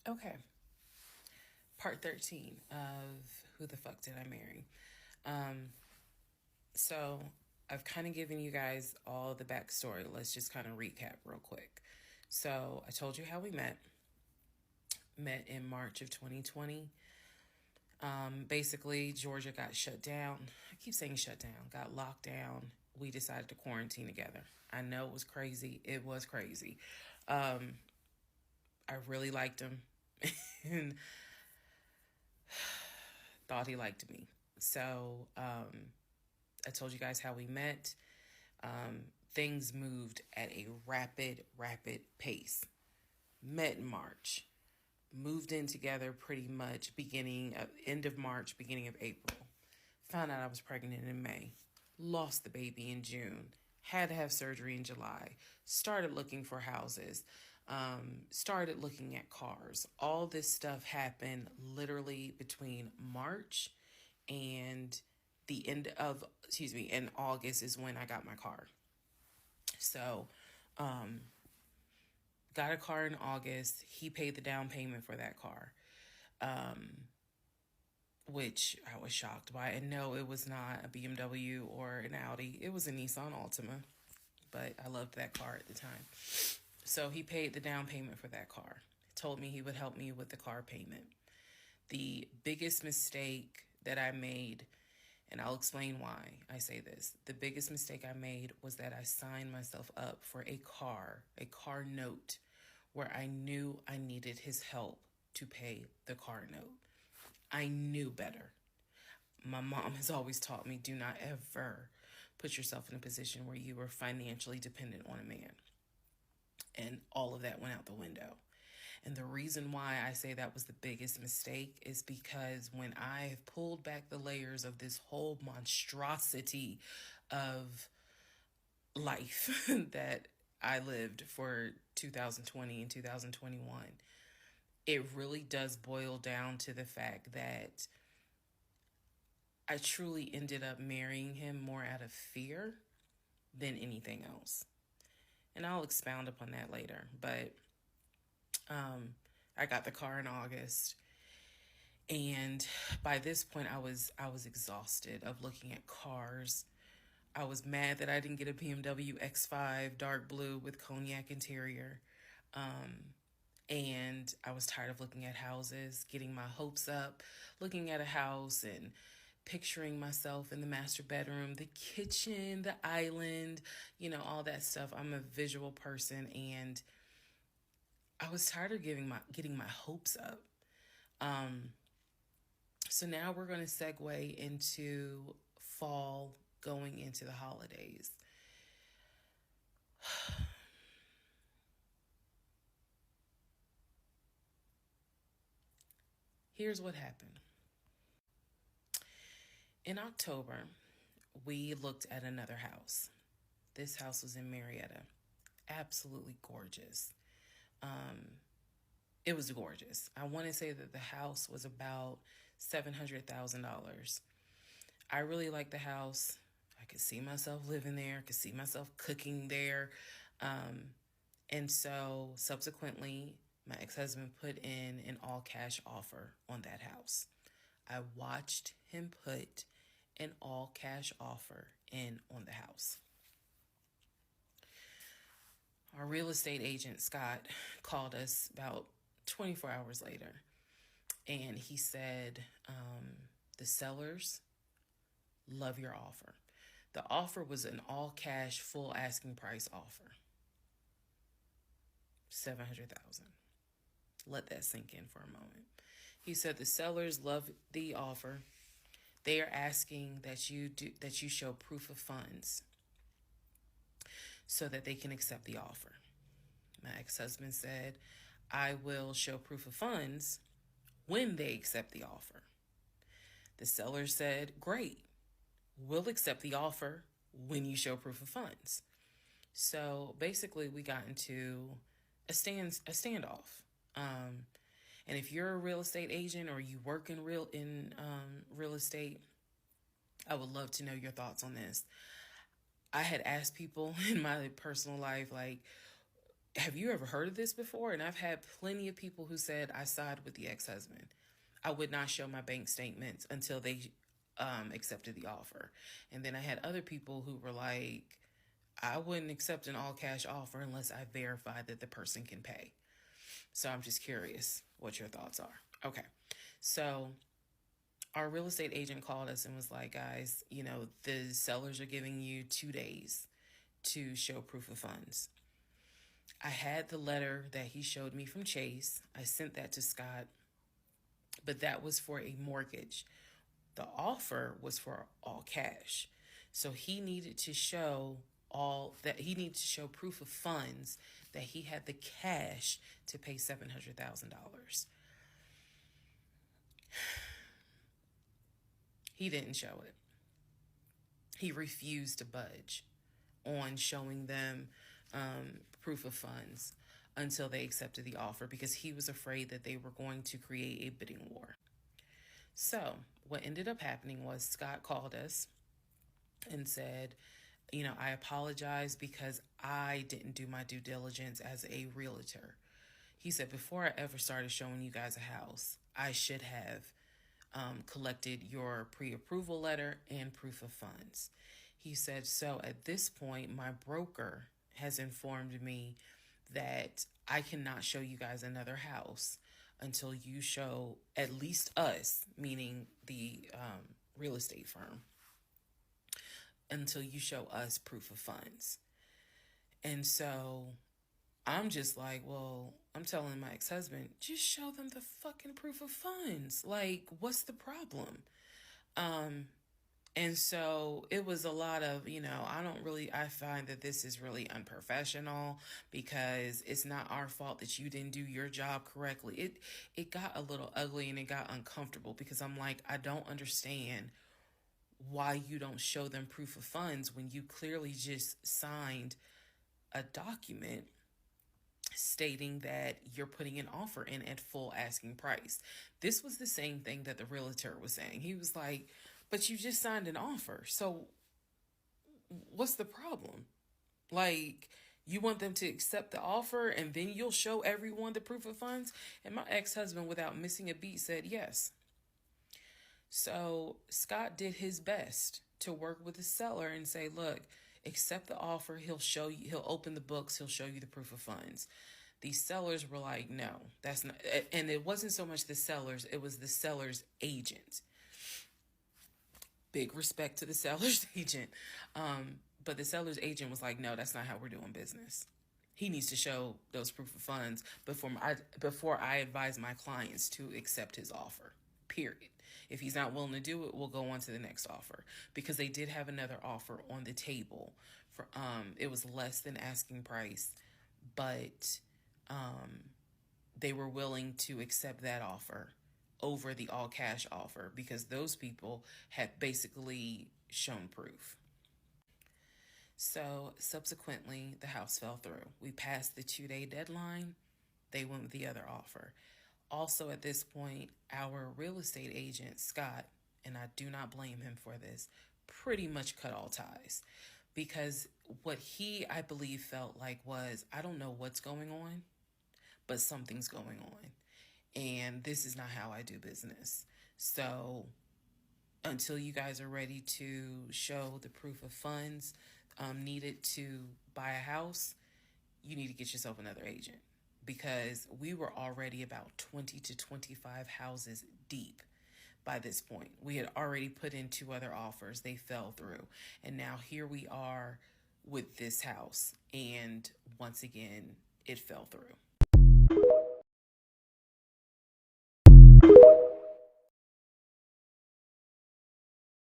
Okay. Part 13 of Who the Fuck Did I Marry? So I've kind of given you guys all the backstory. Let's just kind of recap real quick. So I told you how we met. Met in March of 2020. Basically, Georgia got shut down. I keep saying shut down, got locked down. We decided to quarantine together. I know it was crazy. It was crazy. I really liked him and thought he liked me. So I told you guys how we met. Things moved at a rapid pace. Met in March. Moved in together pretty much end of March, beginning of April. Found out I was pregnant in May. Lost the baby in June. Had to have surgery in July. Started looking for houses. Started looking at cars. All this stuff happened literally between March and in August is when I got my car. So, got a car in August. He paid the down payment for that car, which I was shocked by. And no, it was not a BMW or an Audi. It was a Nissan Altima, but I loved that car at the time. So he paid the down payment for that car. He told me he would help me with the car payment. The biggest mistake that I made, and I'll explain why I say this. The biggest mistake I made was that I signed myself up for a car note, where I knew I needed his help to pay the car note. I knew better. My mom has always taught me, do not ever put yourself in a position where you are financially dependent on a man. And all of that went out the window. And the reason why I say that was the biggest mistake is because when I have pulled back the layers of this whole monstrosity of life that I lived for 2020 and 2021, it really does boil down to the fact that I truly ended up marrying him more out of fear than anything else. And I'll expound upon that later. But I got the car in August, and by this point I was exhausted of looking at cars. I was mad that I didn't get a BMW X5 dark blue with cognac interior. And I was tired of looking at houses, getting my hopes up, looking at a house and picturing myself in the master bedroom, the kitchen, the island, all that stuff. I'm a visual person, and I was tired of getting my hopes up. So now we're going to segue into fall, going into the holidays. Here's what happened. In October, we looked at another house. This house was in Marietta. Absolutely gorgeous. It was gorgeous. I want to say that the house was about $700,000. I really liked the house. I could see myself living there. I could see myself cooking there. And so subsequently, my ex-husband put in an all-cash offer on that house. I watched him put an all-cash offer in on the house. Our real estate agent, Scott, called us about 24 hours later, and he said, the sellers love your offer. The offer was an all-cash, full asking price offer. $700,000. Let that sink in for a moment. He said the sellers love the offer. They are asking that you show proof of funds so that they can accept the offer. My ex-husband said, I will show proof of funds when they accept the offer. The seller said, great, we'll accept the offer when you show proof of funds. So basically we got into a standoff. And if you're a real estate agent or you work in real estate, I would love to know your thoughts on this. I had asked people in my personal life, like, have you ever heard of this before? And I've had plenty of people who said, I side with the ex-husband. I would not show my bank statements until they accepted the offer. And then I had other people who were like, I wouldn't accept an all cash offer unless I verify that the person can pay. So I'm just curious what your thoughts are. Okay. So our real estate agent called us and was like, guys, the sellers are giving you 2 days to show proof of funds. I had the letter that he showed me from Chase. I sent that to Scott, but that was for a mortgage. The offer was for all cash. So he needed to show proof of funds that he had the cash to pay $700,000. He didn't show it. He refused to budge on showing them proof of funds until they accepted the offer because he was afraid that they were going to create a bidding war. So what ended up happening was Scott called us and said, I apologize because I didn't do my due diligence as a realtor. He said, before I ever started showing you guys a house, I should have collected your pre-approval letter and proof of funds. He said, so at this point, my broker has informed me that I cannot show you guys another house until you show at least us, meaning the real estate firm, until you show us proof of funds. And so I'm just like, well, I'm telling my ex-husband, just show them the fucking proof of funds. Like, what's the problem? And so it was a lot of, I find that this is really unprofessional because it's not our fault that you didn't do your job correctly. It got a little ugly and it got uncomfortable because I'm like, I don't understand why you don't show them proof of funds when you clearly just signed a document stating that you're putting an offer in at full asking price. This was the same thing that the realtor was saying. He was like, but you just signed an offer. So what's the problem? Like, you want them to accept the offer and then you'll show everyone the proof of funds? And my ex-husband, without missing a beat, said yes. So Scott did his best to work with the seller and say, look, accept the offer. He'll open the books. He'll show you the proof of funds. These sellers were like, no, that's not. And it wasn't so much the sellers. It was the seller's agent. Big respect to the seller's agent. But the seller's agent was like, no, that's not how we're doing business. He needs to show those proof of funds before I advise my clients to accept his offer, period. If he's not willing to do it, we'll go on to the next offer, because they did have another offer on the table for it was less than asking price, but they were willing to accept that offer over the all cash offer because those people had basically shown proof. So subsequently, the house fell through. We passed the 2-day deadline. They went with the other offer. Also, at this point, our real estate agent, Scott, and I do not blame him for this, pretty much cut all ties. Because what he, I believe, felt like was, I don't know what's going on, but something's going on. And this is not how I do business. So until you guys are ready to show the proof of funds needed to buy a house, you need to get yourself another agent. Because we were already about 20 to 25 houses deep by this point. We had already put in 2 other offers. They fell through. And now here we are with this house. And once again, it fell through.